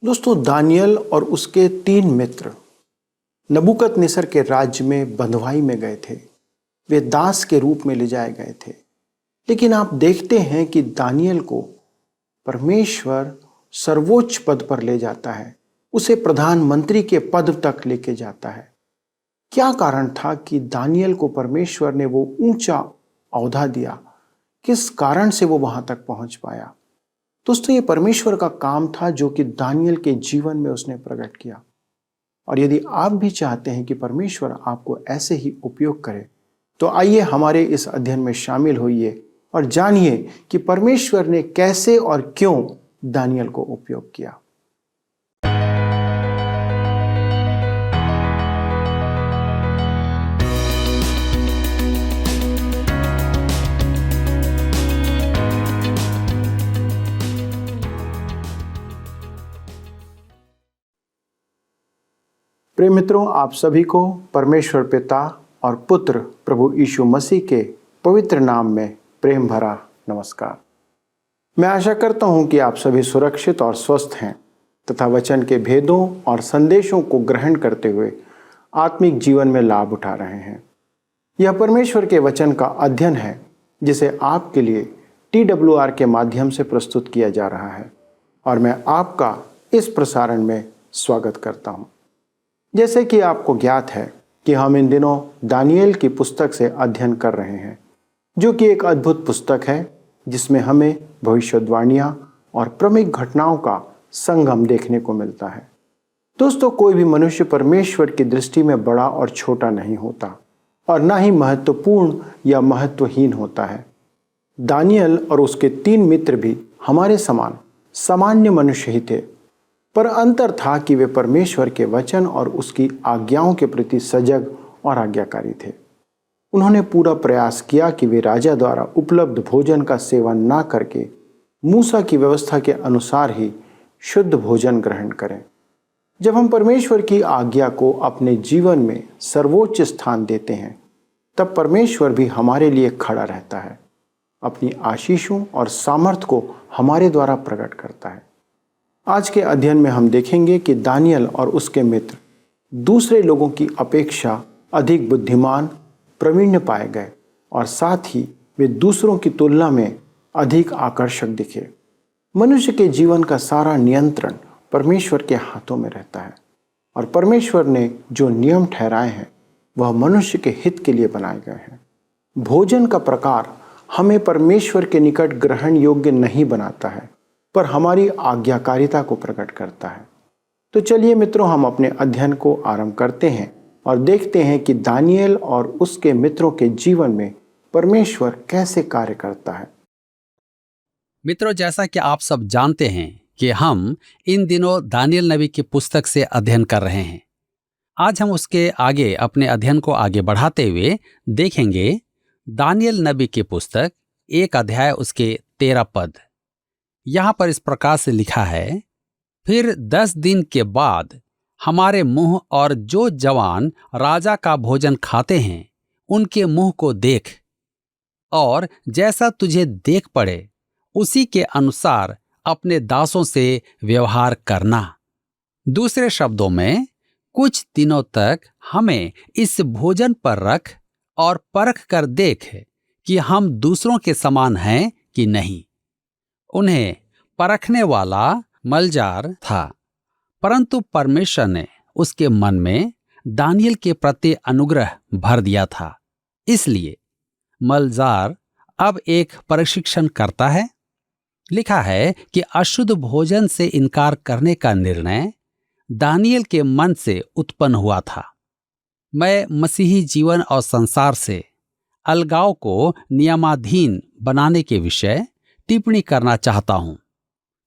दोस्तों, दानियल और उसके 3 मित्र नबूकदनेस्सर के राज्य में बंधुआई में गए थे। वे दास के रूप में ले जाए गए थे। लेकिन आप देखते हैं कि दानियल को परमेश्वर सर्वोच्च पद पर ले जाता है, उसे प्रधानमंत्री के पद तक लेके जाता है। क्या कारण था कि दानियल को परमेश्वर ने वो ऊंचा ओहदा दिया? किस कारण से वो वहां तक पहुंच पाया? दोस्तों, ये परमेश्वर का काम था जो कि दानियल के जीवन में उसने प्रकट किया। और यदि आप भी चाहते हैं कि परमेश्वर आपको ऐसे ही उपयोग करे, तो आइए हमारे इस अध्ययन में शामिल होइए और जानिए कि परमेश्वर ने कैसे और क्यों दानियल को उपयोग किया। प्रिय मित्रों, आप सभी को परमेश्वर पिता और पुत्र प्रभु यीशु मसीह के पवित्र नाम में प्रेम भरा नमस्कार। मैं आशा करता हूं कि आप सभी सुरक्षित और स्वस्थ हैं तथा वचन के भेदों और संदेशों को ग्रहण करते हुए आत्मिक जीवन में लाभ उठा रहे हैं। यह परमेश्वर के वचन का अध्ययन है जिसे आपके लिए TWR के माध्यम से प्रस्तुत किया जा रहा है और मैं आपका इस प्रसारण में स्वागत करता हूं। जैसे कि आपको ज्ञात है कि हम इन दिनों दानियल की पुस्तक से अध्ययन कर रहे हैं, जो कि एक अद्भुत पुस्तक है जिसमें हमें भविष्यवाणियां और प्रमुख घटनाओं का संगम देखने को मिलता है। दोस्तों, कोई भी मनुष्य परमेश्वर की दृष्टि में बड़ा और छोटा नहीं होता और ना ही महत्वपूर्ण या महत्वहीन होता है। दानियल और उसके 3 मित्र भी हमारे समान सामान्य मनुष्य ही थे, पर अंतर था कि वे परमेश्वर के वचन और उसकी आज्ञाओं के प्रति सजग और आज्ञाकारी थे। उन्होंने पूरा प्रयास किया कि वे राजा द्वारा उपलब्ध भोजन का सेवन ना करके मूसा की व्यवस्था के अनुसार ही शुद्ध भोजन ग्रहण करें। जब हम परमेश्वर की आज्ञा को अपने जीवन में सर्वोच्च स्थान देते हैं, तब परमेश्वर भी हमारे लिए खड़ा रहता है, अपनी आशीषों और सामर्थ्य को हमारे द्वारा प्रकट करता है। आज के अध्ययन में हम देखेंगे कि दानियल और उसके मित्र दूसरे लोगों की अपेक्षा अधिक बुद्धिमान, प्रवीण पाए गए और साथ ही वे दूसरों की तुलना में अधिक आकर्षक दिखे। मनुष्य के जीवन का सारा नियंत्रण परमेश्वर के हाथों में रहता है और परमेश्वर ने जो नियम ठहराए हैं वह मनुष्य के हित के लिए बनाए गए हैं। भोजन का प्रकार हमें परमेश्वर के निकट ग्रहण योग्य नहीं बनाता है, पर हमारी आज्ञाकारिता को प्रकट करता है। तो चलिए मित्रों, हम अपने अध्ययन को आरंभ करते हैं और देखते हैं कि दानियल और उसके मित्रों के जीवन में परमेश्वर कैसे कार्य करता है। मित्रों, जैसा कि आप सब जानते हैं कि हम इन दिनों दानियल नबी की पुस्तक से अध्ययन कर रहे हैं। आज हम उसके आगे अपने अध्ययन को आगे बढ़ाते हुए देखेंगे दानियल नबी की पुस्तक 1 अध्याय उसके 13 पद। यहाँ पर इस प्रकार से लिखा है, फिर 10 दिन के बाद हमारे मुंह और जो जवान राजा का भोजन खाते हैं उनके मुंह को देख, और जैसा तुझे देख पड़े उसी के अनुसार अपने दासों से व्यवहार करना। दूसरे शब्दों में, कुछ दिनों तक हमें इस भोजन पर रख और परख कर देख कि हम दूसरों के समान हैं कि नहीं। उन्हें परखने वाला मलजार था, परंतु परमेश्वर ने उसके मन में दानियल के प्रति अनुग्रह भर दिया था। इसलिए मलजार अब एक प्रशिक्षण करता है। लिखा है कि अशुद्ध भोजन से इनकार करने का निर्णय दानियल के मन से उत्पन्न हुआ था। मैं मसीही जीवन और संसार से अलगाव को नियमाधीन बनाने के विषय टिप्पणी करना चाहता हूं।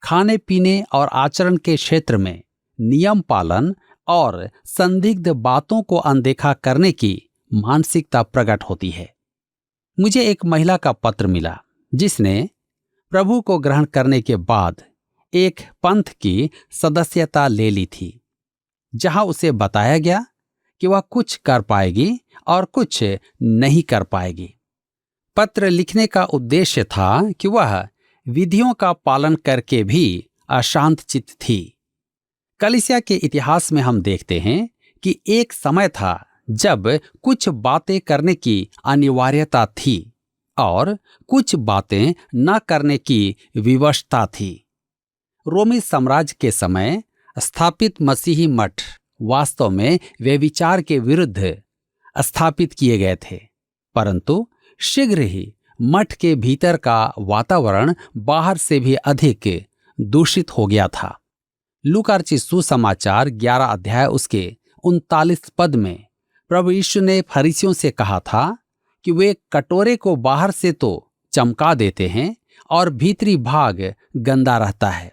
खाने पीने और आचरण के क्षेत्र में नियम पालन और संदिग्ध बातों को अनदेखा करने की मानसिकता प्रकट होती है। मुझे एक महिला का पत्र मिला जिसने प्रभु को ग्रहण करने के बाद एक पंथ की सदस्यता ले ली थी, जहां उसे बताया गया कि वह कुछ कर पाएगी और कुछ नहीं कर पाएगी। पत्र लिखने का उद्देश्य था कि वह विधियों का पालन करके भी अशांत चित्त थी। कलीसिया के इतिहास में हम देखते हैं कि एक समय था जब कुछ बातें करने की अनिवार्यता थी और कुछ बातें न करने की विवशता थी। रोमी साम्राज्य के समय स्थापित मसीही मठ वास्तव में वे विचार के विरुद्ध स्थापित किए गए थे, परंतु शीघ्र ही मठ के भीतर का वातावरण बाहर से भी अधिक दूषित हो गया था। लूका रचित सुसमाचार 11 अध्याय उसके 39 पद में प्रभु यीशु ने फरीसियों से कहा था कि वे कटोरे को बाहर से तो चमका देते हैं और भीतरी भाग गंदा रहता है।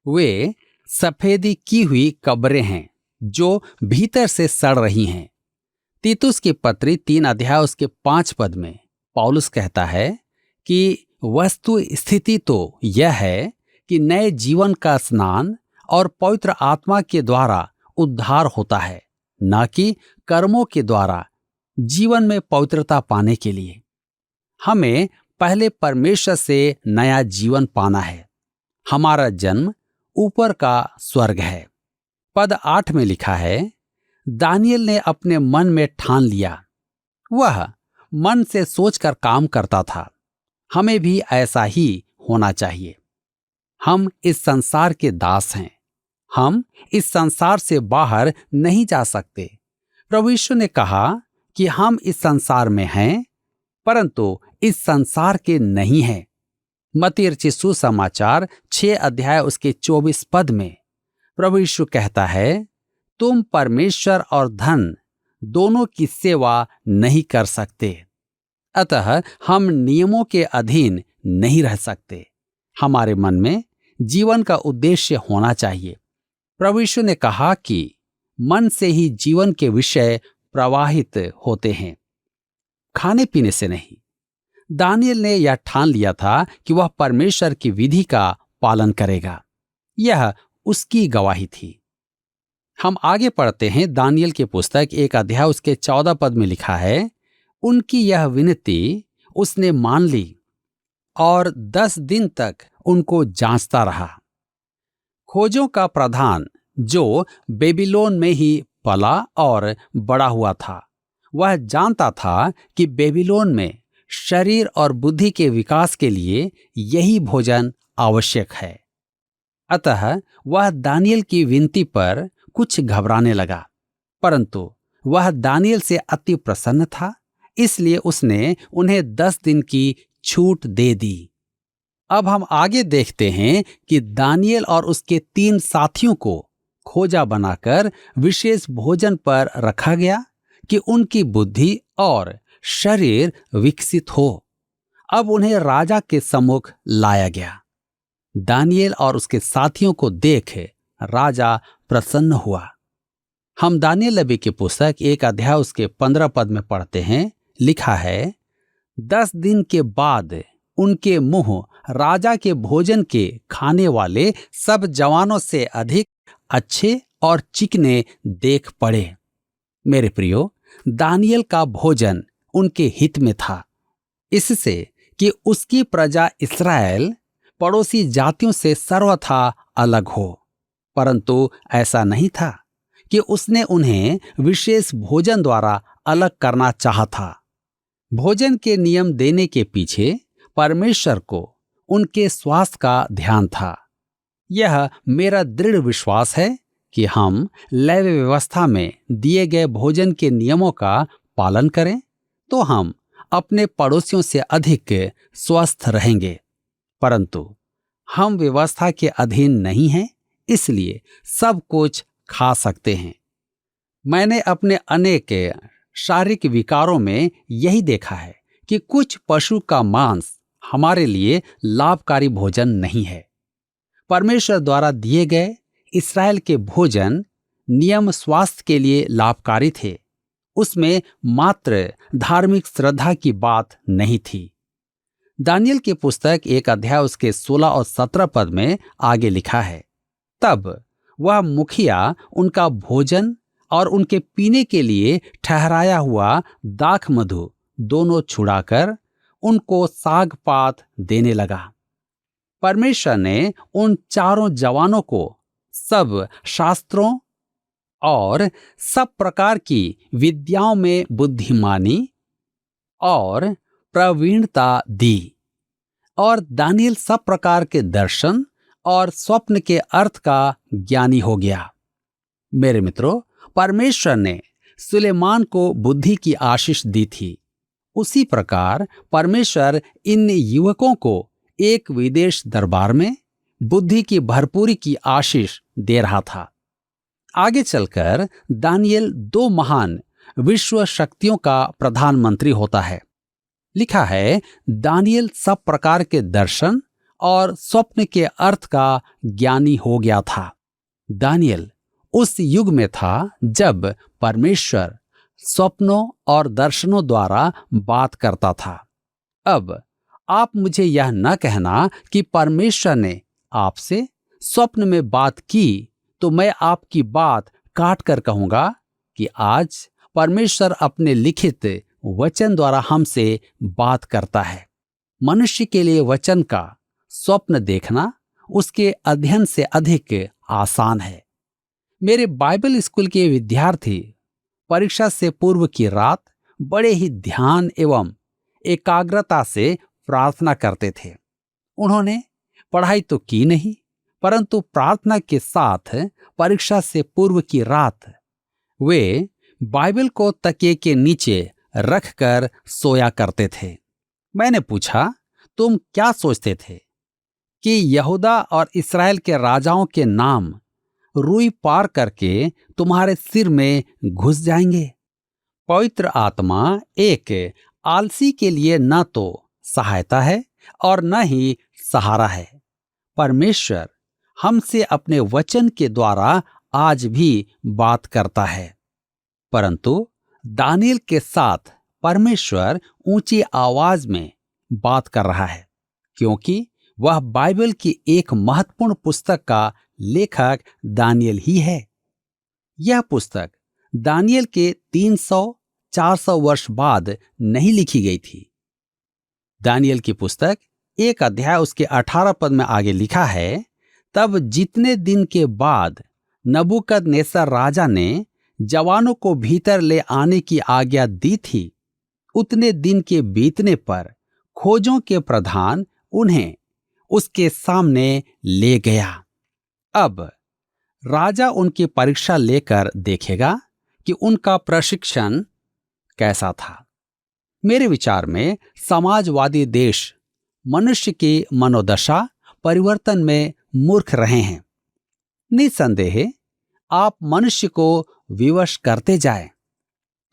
वे सफेदी की हुई कब्रें हैं जो भीतर से सड़ रही हैं। तीतुस की पत्री 3 अध्याय उसके 5 पद में पौलुस कहता है कि वस्तु स्थिति तो यह है कि नए जीवन का स्नान और पवित्र आत्मा के द्वारा उद्धार होता है, न कि कर्मों के द्वारा जीवन में पवित्रता पाने के लिए। हमें पहले परमेश्वर से नया जीवन पाना है। हमारा जन्म ऊपर का स्वर्ग है। पद 8 में लिखा है, दानियेल ने अपने मन में ठान लिया। वह मन से सोचकर काम करता था। हमें भी ऐसा ही होना चाहिए। हम इस संसार के दास हैं। हम इस संसार से बाहर नहीं जा सकते। प्रभु यीशु ने कहा कि हम इस संसार में हैं, परंतु इस संसार के नहीं हैं। मत्ती रचित सुसमाचार 6 अध्याय उसके 24 पद में प्रभु यीशु कहता है, तुम परमेश्वर और धन दोनों की सेवा नहीं कर सकते। अतः हम नियमों के अधीन नहीं रह सकते। हमारे मन में जीवन का उद्देश्य होना चाहिए। प्रभु यीशु ने कहा कि मन से ही जीवन के विषय प्रवाहित होते हैं, खाने पीने से नहीं। दानियेल ने यह ठान लिया था कि वह परमेश्वर की विधि का पालन करेगा। यह उसकी गवाही थी। हम आगे पढ़ते हैं। दानियेल की पुस्तक 1 अध्याय उसके 14 पद में लिखा है, उनकी यह विनती उसने मान ली और 10 दिन तक उनको जांचता रहा। खोजों का प्रधान जो बेबीलोन में ही पला और बड़ा हुआ था, वह जानता था कि बेबीलोन में शरीर और बुद्धि के विकास के लिए यही भोजन आवश्यक है। अतः वह दानियेल की विनती पर कुछ घबराने लगा, परंतु वह दानियेल से अति प्रसन्न था, इसलिए उसने उन्हें 10 दिन की छूट दे दी। अब हम आगे देखते हैं कि दानियेल और उसके 3 साथियों को खोजा बनाकर विशेष भोजन पर रखा गया कि उनकी बुद्धि और शरीर विकसित हो। अब उन्हें राजा के सम्मुख लाया गया। दानियेल और उसके साथियों को देख राजा प्रसन्न हुआ। हम दानियेल नबी की पुस्तक 1 अध्याय उसके 15 पद में पढ़ते हैं, लिखा है, 10 दिन के बाद उनके मुंह राजा के भोजन के खाने वाले सब जवानों से अधिक अच्छे और चिकने देख पड़े। मेरे प्रियो, दानियेल का भोजन उनके हित में था, इससे कि उसकी प्रजा इस्राएल पड़ोसी जातियों से सर्वथा अलग हो। परंतु ऐसा नहीं था कि उसने उन्हें विशेष भोजन द्वारा अलग करना चाहा था। भोजन के नियम देने के पीछे परमेश्वर को उनके स्वास्थ्य का ध्यान था। यह मेरा दृढ़ विश्वास है कि हम लेवी व्यवस्था में दिए गए भोजन के नियमों का पालन करें तो हम अपने पड़ोसियों से अधिक स्वस्थ रहेंगे। परंतु हम व्यवस्था के अधीन नहीं हैं, इसलिए सब कुछ खा सकते हैं। मैंने अपने अनेक शारीरिक विकारों में यही देखा है कि कुछ पशु का मांस हमारे लिए लाभकारी भोजन नहीं है। परमेश्वर द्वारा दिए गए इस्राएल के भोजन नियम स्वास्थ्य के लिए लाभकारी थे। उसमें मात्र धार्मिक श्रद्धा की बात नहीं थी। दानियेल की पुस्तक 1 अध्याय उसके 16 और 17 पद में आगे लिखा है, तब वह मुखिया उनका भोजन और उनके पीने के लिए ठहराया हुआ दाख मधु दोनों छुड़ाकर उनको साग पात देने लगा। परमेश्वर ने उन चारों जवानों को सब शास्त्रों और सब प्रकार की विद्याओं में बुद्धिमानी और प्रवीणता दी। और दानियल सब प्रकार के दर्शन और स्वप्न के अर्थ का ज्ञानी हो गया। मेरे मित्रों, परमेश्वर ने सुलेमान को बुद्धि की आशीष दी थी। उसी प्रकार परमेश्वर इन युवकों को एक विदेश दरबार में बुद्धि की भरपूरी की आशीष दे रहा था। आगे चलकर दानियल 2 महान विश्व शक्तियों का प्रधानमंत्री होता है। लिखा है, दानियल सब प्रकार के दर्शन और स्वप्न के अर्थ का ज्ञानी हो गया था। दानियल उस युग में था जब परमेश्वर स्वप्नों और दर्शनों द्वारा बात करता था। अब आप मुझे यह न कहना कि परमेश्वर ने आपसे स्वप्न में बात की तो मैं आपकी बात काट कर कहूंगा कि आज परमेश्वर अपने लिखित वचन द्वारा हमसे बात करता है। मनुष्य के लिए वचन का स्वप्न देखना उसके अध्ययन से अधिक आसान है। मेरे बाइबल स्कूल के विद्यार्थी परीक्षा से पूर्व की रात बड़े ही ध्यान एवं एकाग्रता से प्रार्थना करते थे। उन्होंने पढ़ाई तो की नहीं, परंतु प्रार्थना के साथ परीक्षा से पूर्व की रात वे बाइबल को तकिए के नीचे रखकर सोया करते थे। मैंने पूछा, तुम क्या सोचते थे कि यहूदा और इस्राएल के राजाओं के नाम रुई पार करके तुम्हारे सिर में घुस जाएंगे? पवित्र आत्मा एक आलसी के लिए न तो सहायता है और न ही सहारा है। परमेश्वर हमसे अपने वचन के द्वारा आज भी बात करता है, परंतु दानियल के साथ परमेश्वर ऊंची आवाज में बात कर रहा है, क्योंकि वह बाइबल की एक महत्वपूर्ण पुस्तक का लेखक दानियल ही है। यह पुस्तक दानियल के 300-400 वर्ष बाद नहीं लिखी गई थी। दानियल की पुस्तक 1 अध्याय उसके 18 पद में आगे लिखा है, तब जितने दिन के बाद नबूकदनेस्सर राजा ने जवानों को भीतर ले आने की आज्ञा दी थी, उतने दिन के बीतने पर खोजों के प्रधान उन्हें उसके सामने ले गया। अब राजा उनकी परीक्षा लेकर देखेगा कि उनका प्रशिक्षण कैसा था। मेरे विचार में समाजवादी देश मनुष्य की मनोदशा परिवर्तन में मूर्ख रहे हैं। निसंदेह आप मनुष्य को विवश करते जाए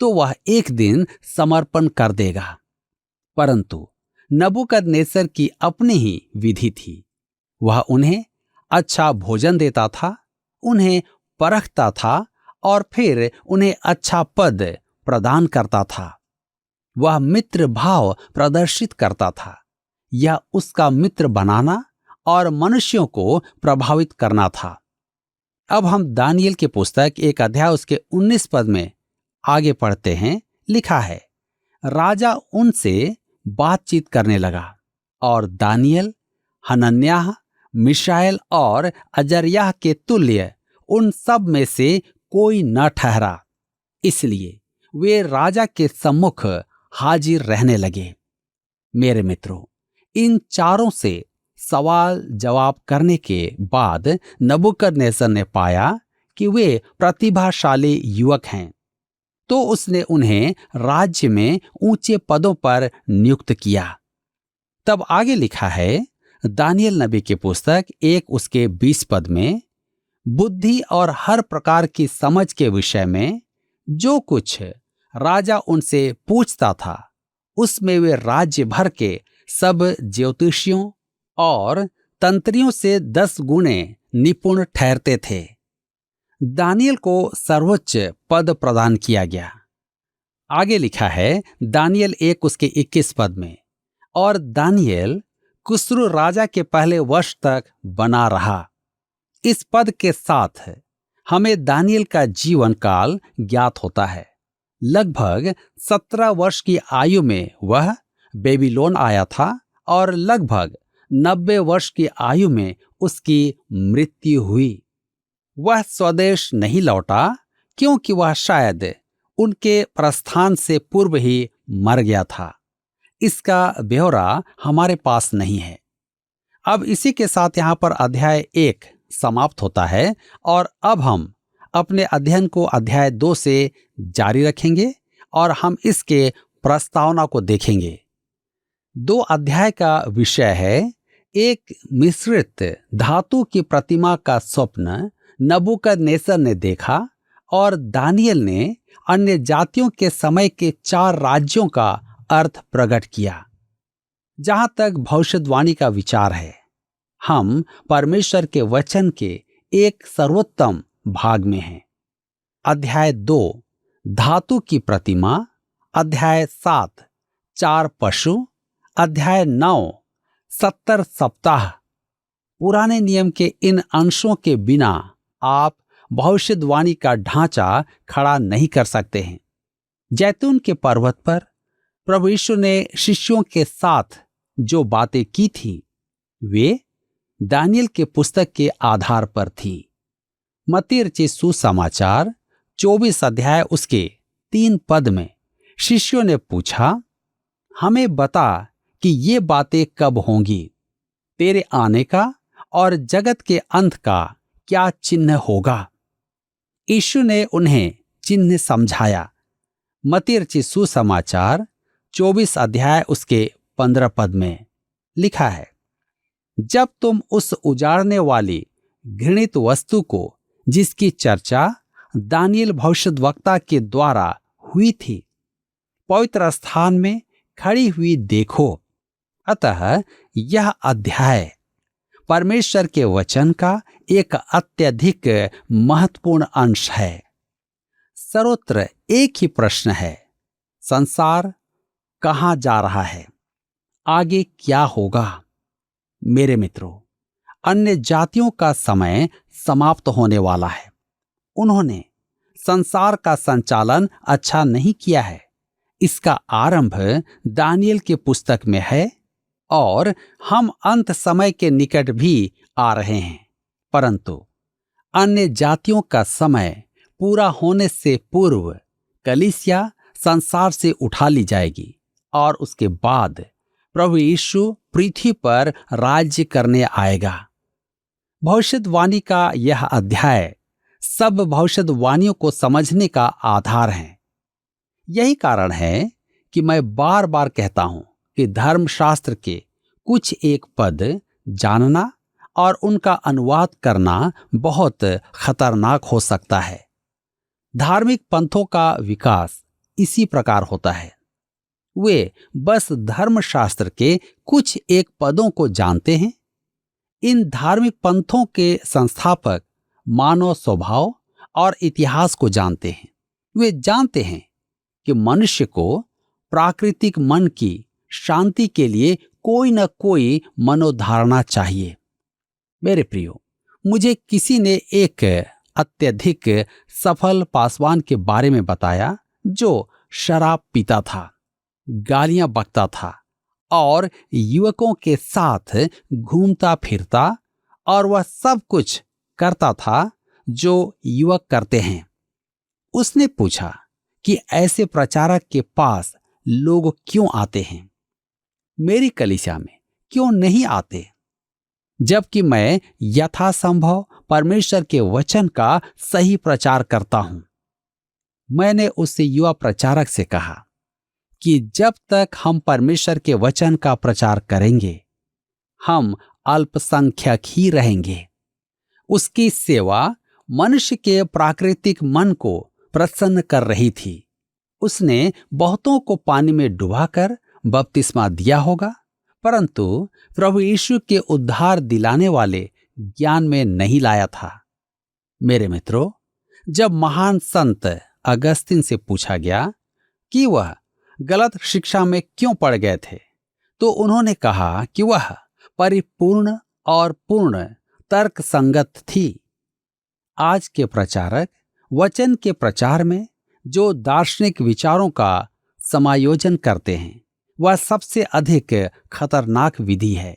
तो वह एक दिन समर्पण कर देगा, परंतु नबूकदनेस्सर की अपनी ही विधि थी। वह उन्हें अच्छा भोजन देता था, उन्हें परखता था और फिर उन्हें अच्छा पद प्रदान करता था। वह मित्र भाव प्रदर्शित करता था। यह उसका मित्र बनाना और मनुष्यों को प्रभावित करना था। अब हम दानियल की पुस्तक 1 अध्याय उसके 19 पद में आगे पढ़ते हैं। लिखा है, राजा उनसे बातचीत करने लगा और दानियल, हनन्याह, मिशाएल और अजर्याह के तुल्य उन सब में से कोई न ठहरा, इसलिए वे राजा के सम्मुख हाजिर रहने लगे। मेरे मित्रों, इन चारों से सवाल जवाब करने के बाद नबूकदनेस्सर ने पाया कि वे प्रतिभाशाली युवक हैं, तो उसने उन्हें राज्य में ऊंचे पदों पर नियुक्त किया। तब आगे लिखा है, दानियल नबी की पुस्तक 1 उसके 20 पद में, बुद्धि और हर प्रकार की समझ के विषय में जो कुछ राजा उनसे पूछता था, उसमें वे राज्य भर के सब ज्योतिषियों और तंत्रियों से 10 गुणे निपुण ठहरते थे। दानियल को सर्वोच्च पद प्रदान किया गया। आगे लिखा है दानियल 1 उसके 21 पद में, और दानियल कुस्रू राजा के पहले वर्ष तक बना रहा। इस पद के साथ हमें दानियल का जीवन काल ज्ञात होता है। लगभग 17 वर्ष की आयु में वह बेबीलोन आया था और लगभग 90 वर्ष की आयु में उसकी मृत्यु हुई। वह स्वदेश नहीं लौटा क्योंकि वह शायद उनके प्रस्थान से पूर्व ही मर गया था। इसका ब्यौरा हमारे पास नहीं है। अब इसी के साथ यहाँ पर अध्याय 1 समाप्त होता है और अब हम अपने अध्ययन को अध्याय 2 से जारी रखेंगे और हम इसके प्रस्तावना को देखेंगे। 2 अध्याय का विषय है एक मिश्रित धातु की प्रतिमा का स्वप्न नबूकदनेस्सर ने देखा और दानियल ने अन्य जातियों के समय के 4 राज्यों का अर्थ प्रकट किया। जहां तक भविष्यवाणी का विचार है, हम परमेश्वर के वचन के एक सर्वोत्तम भाग में हैं। अध्याय 2 धातु की प्रतिमा, अध्याय 7 4 पशु, अध्याय 9 70 सप्ताह। पुराने नियम के इन अंशों के बिना आप भविष्यवाणी का ढांचा खड़ा नहीं कर सकते हैं। जैतून के पर्वत पर प्रभु यीशु ने शिष्यों के साथ जो बातें की थी वे दानियल के पुस्तक के आधार पर थी। मत्ती रचित सुसमाचार 24 अध्याय उसके 3 पद में शिष्यों ने पूछा, हमें बता कि ये बातें कब होंगी, तेरे आने का और जगत के अंत का क्या चिन्ह होगा। यीशु ने उन्हें चिन्ह समझाया। मत्ती रचित सुसमाचार 24 अध्याय उसके 15 पद में लिखा है, जब तुम उस उजाड़ने वाली घृणित वस्तु को जिसकी चर्चा दानियल भविष्यद्वक्ता के द्वारा हुई थी पवित्र स्थान में खड़ी हुई देखो। अतः यह अध्याय परमेश्वर के वचन का एक अत्यधिक महत्वपूर्ण अंश है। सर्वत्र एक ही प्रश्न है, संसार कहां जा रहा है, आगे क्या होगा। मेरे मित्रों, अन्य जातियों का समय समाप्त होने वाला है। उन्होंने संसार का संचालन अच्छा नहीं किया है। इसका आरंभ दानियल की पुस्तक में है और हम अंत समय के निकट भी आ रहे हैं। परंतु अन्य जातियों का समय पूरा होने से पूर्व कलीसिया संसार से उठा ली जाएगी और उसके बाद प्रभु यीशु पृथ्वी पर राज्य करने आएगा। भविष्यवाणी का यह अध्याय सब भविष्यवाणियों को समझने का आधार है। यही कारण है कि मैं बार बार कहता हूं कि धर्मशास्त्र के कुछ एक पद जानना और उनका अनुवाद करना बहुत खतरनाक हो सकता है। धार्मिक पंथों का विकास इसी प्रकार होता है। वे बस धर्मशास्त्र के कुछ एक पदों को जानते हैं। इन धार्मिक पंथों के संस्थापक मानव स्वभाव और इतिहास को जानते हैं। वे जानते हैं कि मनुष्य को प्राकृतिक मन की शांति के लिए कोई न कोई मनोधारणा चाहिए। मेरे प्रियो, मुझे किसी ने एक अत्यधिक सफल पासवान के बारे में बताया जो शराब पीता था, गालियां बकता था और युवकों के साथ घूमता फिरता और वह सब कुछ करता था जो युवक करते हैं। उसने पूछा कि ऐसे प्रचारक के पास लोग क्यों आते हैं, मेरी कलीसिया में क्यों नहीं आते, जबकि मैं यथासंभव परमेश्वर के वचन का सही प्रचार करता हूं। मैंने उस युवा प्रचारक से कहा कि जब तक हम परमेश्वर के वचन का प्रचार करेंगे हम अल्पसंख्यक ही रहेंगे। उसकी सेवा मनुष्य के प्राकृतिक मन को प्रसन्न कर रही थी। उसने बहुतों को पानी में डुबाकर बपतिस्मा दिया होगा, परंतु प्रभु यीशु के उद्धार दिलाने वाले ज्ञान में नहीं लाया था। मेरे मित्रों, जब महान संत अगस्तिन से पूछा गया कि वह गलत शिक्षा में क्यों पड़ गए थे, तो उन्होंने कहा कि वह परिपूर्ण और पूर्ण तर्क संगत थी। आज के प्रचारक वचन के प्रचार में जो दार्शनिक विचारों का समायोजन करते हैं वह सबसे अधिक खतरनाक विधि है।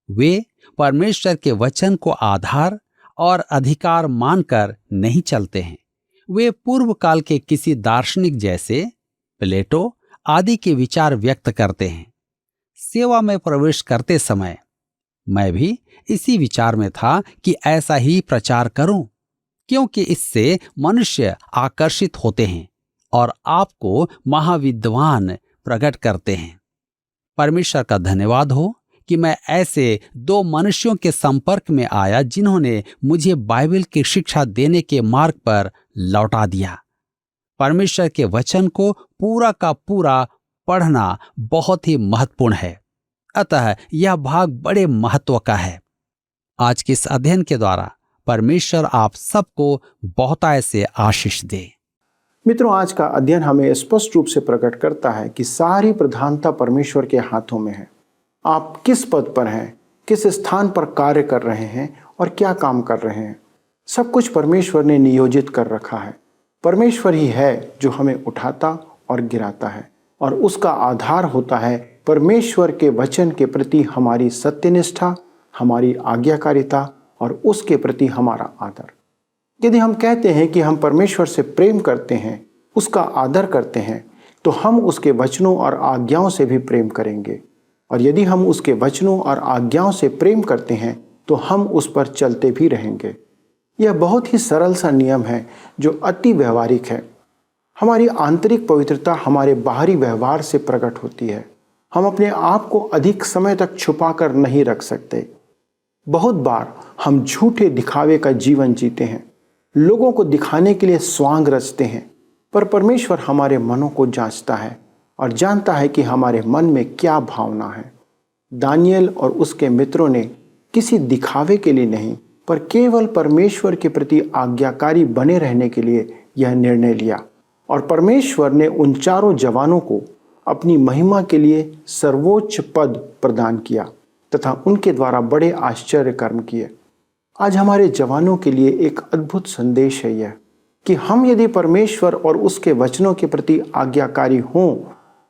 वे परमेश्वर के वचन को आधार और अधिकार मानकर नहीं चलते हैं। वे पूर्व काल के किसी दार्शनिक जैसे प्लेटो आदि के विचार व्यक्त करते हैं। सेवा में प्रवेश करते समय मैं भी इसी विचार में था कि ऐसा ही प्रचार करूं, क्योंकि इससे मनुष्य आकर्षित होते हैं और आपको महाविद्वान प्रकट करते हैं। परमेश्वर का धन्यवाद हो कि मैं ऐसे 2 मनुष्यों के संपर्क में आया जिन्होंने मुझे बाइबल की शिक्षा देने के मार्ग पर लौटा दिया। परमेश्वर के वचन को पूरा का पूरा पढ़ना बहुत ही महत्वपूर्ण है, अतः यह भाग बड़े महत्व का है। आज के इस अध्ययन के द्वारा परमेश्वर आप सबको बहुतायत से आशीष दे। मित्रों, आज का अध्ययन हमें स्पष्ट रूप से प्रकट करता है कि सारी प्रधानता परमेश्वर के हाथों में है। आप किस पद पर हैं, किस स्थान पर कार्य कर रहे हैं और क्या काम कर रहे हैं, सब कुछ परमेश्वर ने नियोजित कर रखा है। परमेश्वर ही है जो हमें उठाता और गिराता है, और उसका आधार होता है परमेश्वर के वचन के प्रति हमारी सत्यनिष्ठा, हमारी आज्ञाकारिता और उसके प्रति हमारा आदर। यदि हम कहते हैं कि हम परमेश्वर से प्रेम करते हैं, उसका आदर करते हैं, तो हम उसके वचनों और आज्ञाओं से भी प्रेम करेंगे। और यदि हम उसके वचनों और आज्ञाओं से प्रेम करते हैं तो हम उस पर चलते भी रहेंगे। यह बहुत ही सरल सा नियम है जो अति व्यवहारिक है। हमारी आंतरिक पवित्रता हमारे बाहरी व्यवहार से प्रकट होती है। हम अपने आप को अधिक समय तक छुपा कर नहीं रख सकते। बहुत बार हम झूठे दिखावे का जीवन जीते हैं, लोगों को दिखाने के लिए स्वांग रचते हैं, पर परमेश्वर हमारे मनों को जांचता है और जानता है कि हमारे मन में क्या भावना है। दानियल और उसके मित्रों ने किसी दिखावे के लिए नहीं, पर केवल परमेश्वर के प्रति आज्ञाकारी बने रहने के लिए यह निर्णय लिया, और परमेश्वर ने उन चारों जवानों को अपनी महिमा के लिए सर्वोच्च पद प्रदान किया तथा उनके द्वारा बड़े आश्चर्य कर्म किए। आज हमारे जवानों के लिए एक अद्भुत संदेश है यह कि हम यदि परमेश्वर और उसके वचनों के प्रति आज्ञाकारी हों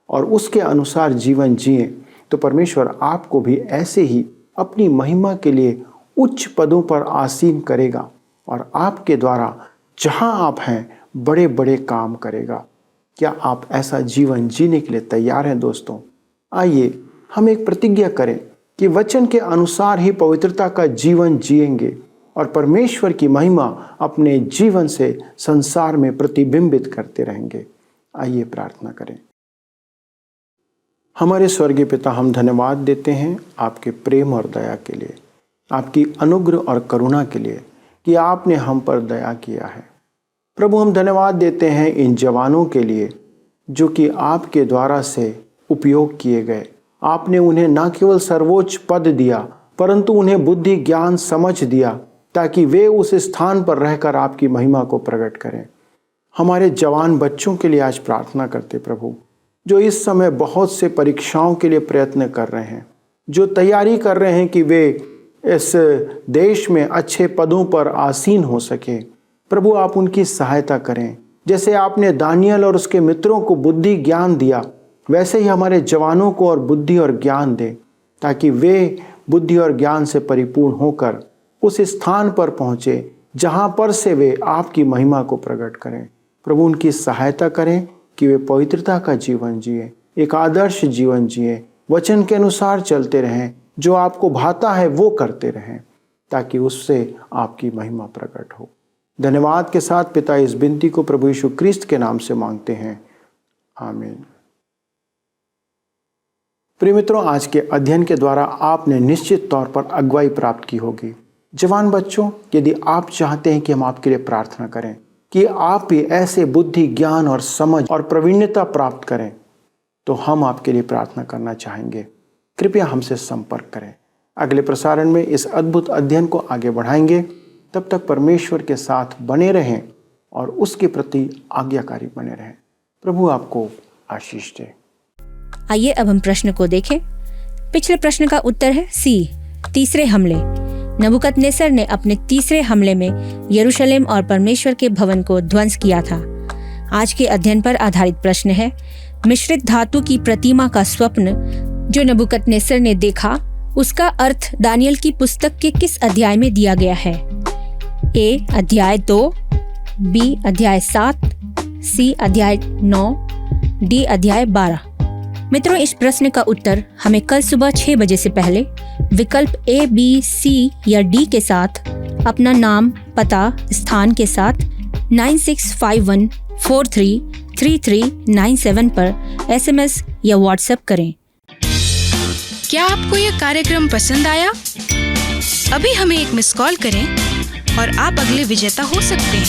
और उसके अनुसार जीवन जिएं, तो परमेश्वर आपको भी ऐसे ही अपनी महिमा के लिए उच्च पदों पर आसीन करेगा और आपके द्वारा जहां आप हैं बड़े बड़े काम करेगा। क्या आप ऐसा जीवन जीने के लिए तैयार हैं दोस्तों? आइए हम एक प्रतिज्ञा करें कि वचन के अनुसार ही पवित्रता का जीवन जिएंगे और परमेश्वर की महिमा अपने जीवन से संसार में प्रतिबिंबित करते रहेंगे। आइए प्रार्थना करें। हमारे स्वर्गीय पिता, हम धन्यवाद देते हैं आपके प्रेम और दया के लिए, आपकी अनुग्रह और करुणा के लिए कि आपने हम पर दया किया है। प्रभु, हम धन्यवाद देते हैं इन जवानों के लिए जो कि आपके द्वारा से उपयोग किए गए। आपने उन्हें न केवल सर्वोच्च पद दिया, परंतु उन्हें बुद्धि, ज्ञान, समझ दिया ताकि वे उस स्थान पर रहकर आपकी महिमा को प्रकट करें। हमारे जवान बच्चों के लिए आज प्रार्थना करते प्रभु, जो इस समय बहुत से परीक्षाओं के लिए प्रयत्न कर रहे हैं, जो तैयारी कर रहे हैं कि वे इस देश में अच्छे पदों पर आसीन हो सके। प्रभु, आप उनकी सहायता करें। जैसे आपने दानियल और उसके मित्रों को बुद्धि ज्ञान दिया, वैसे ही हमारे जवानों को और बुद्धि और ज्ञान दे, ताकि वे बुद्धि और ज्ञान से परिपूर्ण होकर उस स्थान पर पहुँचे जहाँ पर से वे आपकी महिमा को प्रकट करें। प्रभु, उनकी सहायता करें कि वे पवित्रता का जीवन जिए, एक आदर्श जीवन जिए, वचन के अनुसार चलते रहें, जो आपको भाता है वो करते रहें, ताकि उससे आपकी महिमा प्रकट हो। धन्यवाद के साथ पिता, इस विनती को प्रभु यीशु क्रिस्त के नाम से मांगते हैं, आमीन। प्रिय मित्रों, आज के अध्ययन के द्वारा आपने निश्चित तौर पर अगुवाई प्राप्त की होगी। जवान बच्चों, यदि आप चाहते हैं कि हम आपके लिए प्रार्थना करें कि आप भी ऐसे बुद्धि, ज्ञान और समझ और प्रवीणता प्राप्त करें, तो हम आपके लिए प्रार्थना करना चाहेंगे। कृपया हमसे संपर्क करें। अगले प्रसारण में इस अद्भुत अध्ययन को आगे बढ़ाएंगे। तब तक परमेश्वर के साथ बने रहें और उसके प्रति आज्ञाकारी बने रहें। प्रभु आपको आशीष दे। आइए अब हम प्रश्न को देखें। पिछले प्रश्न का उत्तर है सी, तीसरे हमले। नबूकदनेस्सर ने अपने तीसरे हमले में यरूशलेम और परमेश्वर के भवन को ध्वंस किया था। आज के अध्ययन पर आधारित प्रश्न है, मिश्रित धातु की प्रतिमा का स्वप्न जो नबूकदनेस्सर ने देखा, उसका अर्थ दानियल की पुस्तक के किस अध्याय में दिया गया है? ए अध्याय 2, बी अध्याय 7, सी अध्याय 9, डी अध्याय 12। मित्रों, इस प्रश्न का उत्तर हमें कल सुबह 6 बजे से पहले विकल्प ए, बी, सी या डी के साथ अपना नाम, पता, स्थान के साथ 9651433397 पर SMS या व्हाट्सएप करें। क्या आपको यह कार्यक्रम पसंद आया? अभी हमें एक मिस कॉल करें और आप अगले विजेता हो सकते हैं।